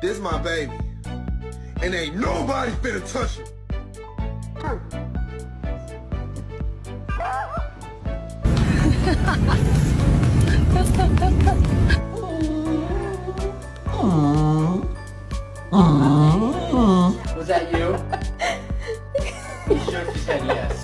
This my baby, and ain't nobody finna touch it. Was that you? You sure she said yes?